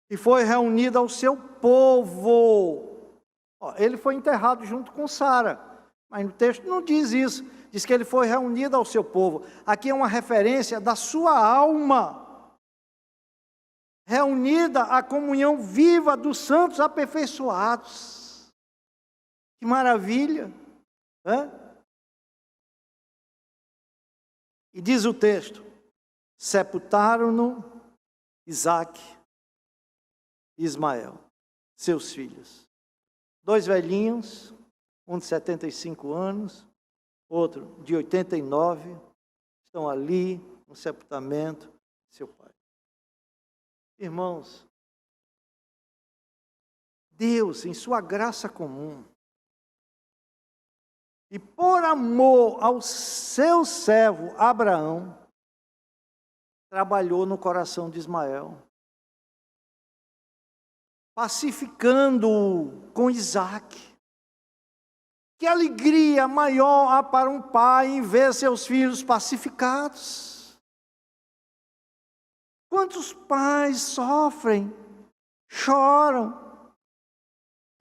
e foi reunido ao seu povo. Ele foi enterrado junto com Sara, mas no texto não diz isso, diz que ele foi reunido ao seu povo. Aqui é uma referência da sua alma, reunida à comunhão viva dos santos aperfeiçoados. Que maravilha! E diz o texto: sepultaram-no Isaque e Ismael, seus filhos. 2 velhinhos, um de 75 anos, outro de 89, estão ali no sepultamento de seu pai. Irmãos, Deus, em sua graça comum, e por amor ao seu servo Abraão, trabalhou no coração de Ismael, pacificando-o com Isaque. Que alegria maior há para um pai em ver seus filhos pacificados. Quantos pais sofrem, choram,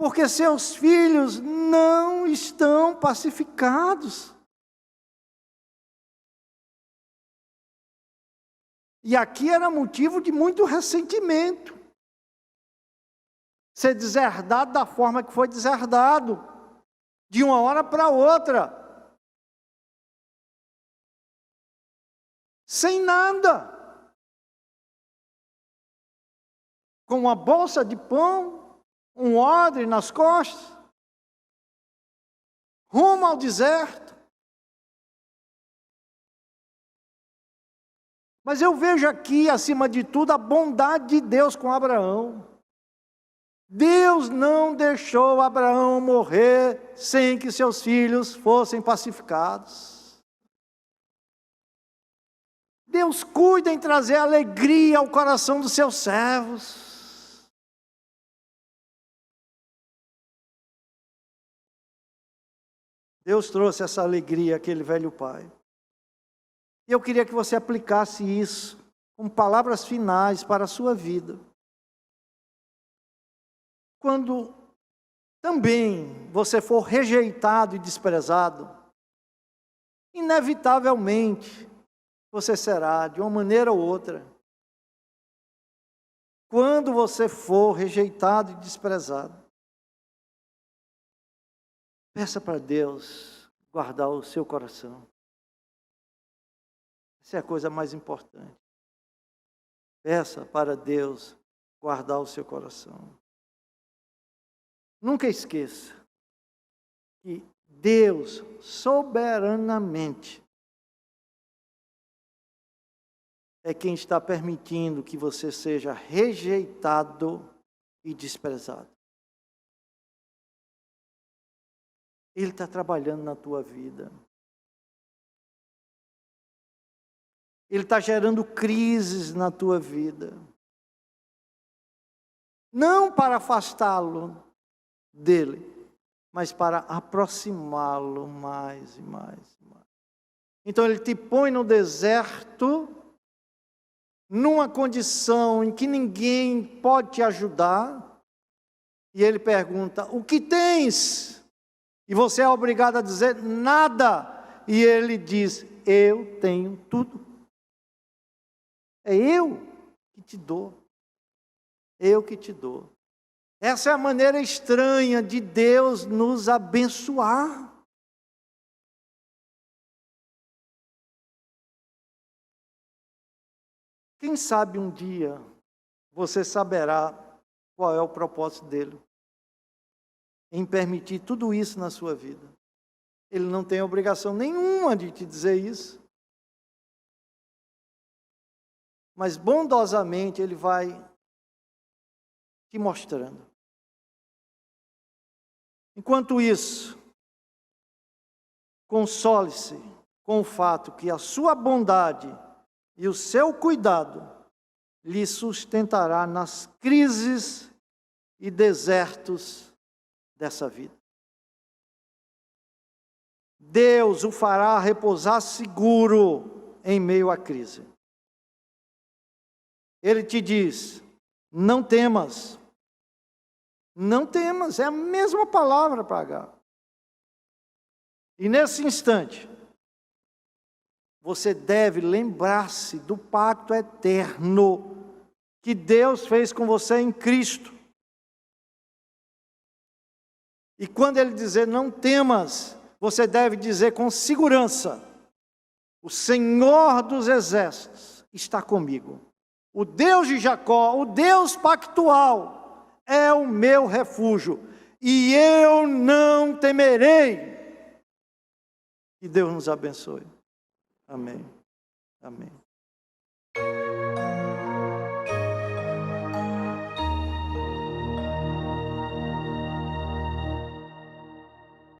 porque seus filhos não estão pacificados. E aqui era motivo de muito ressentimento. Ser deserdado da forma que foi deserdado, de uma hora para outra. Sem nada. Com uma bolsa de pão, um odre nas costas, rumo ao deserto. Mas eu vejo aqui, acima de tudo, a bondade de Deus com Abraão. Deus não deixou Abraão morrer sem que seus filhos fossem pacificados. Deus cuida em trazer alegria ao coração dos seus servos. Deus trouxe essa alegria àquele velho pai. E eu queria que você aplicasse isso como palavras finais para a sua vida. quando também você for rejeitado e desprezado, inevitavelmente você será, de uma maneira ou outra. Quando você for rejeitado e desprezado, peça para Deus guardar o seu coração. Essa é a coisa mais importante. Peça para Deus guardar o seu coração. Nunca esqueça que Deus soberanamente é quem está permitindo que você seja rejeitado e desprezado. Ele está trabalhando na tua vida. Ele está gerando crises na tua vida. Não para afastá-lo dele, mas para aproximá-lo mais e mais e mais. Então ele te põe no deserto, numa condição em que ninguém pode te ajudar, e ele pergunta: o que tens? E você é obrigado a dizer: nada. E ele diz: eu tenho tudo. É eu que te dou. Eu que te dou. Essa é a maneira estranha de Deus nos abençoar. Quem sabe um dia você saberá qual é o propósito dele em permitir tudo isso na sua vida. Ele não tem obrigação nenhuma de te dizer isso. Mas bondosamente ele vai te mostrando. Enquanto isso, console-se com o fato que a sua bondade e o seu cuidado lhe sustentará nas crises e desertos dessa vida. Deus o fará repousar seguro em meio à crise. Ele te diz: não temas. Não temas, é a mesma palavra para Agar. E nesse instante, você deve lembrar-se do pacto eterno que Deus fez com você em Cristo. E quando ele dizer não temas, você deve dizer com segurança: o Senhor dos exércitos está comigo. O Deus de Jacó, o Deus pactual, é o meu refúgio, e eu não temerei. Que Deus nos abençoe. Amém. Amém.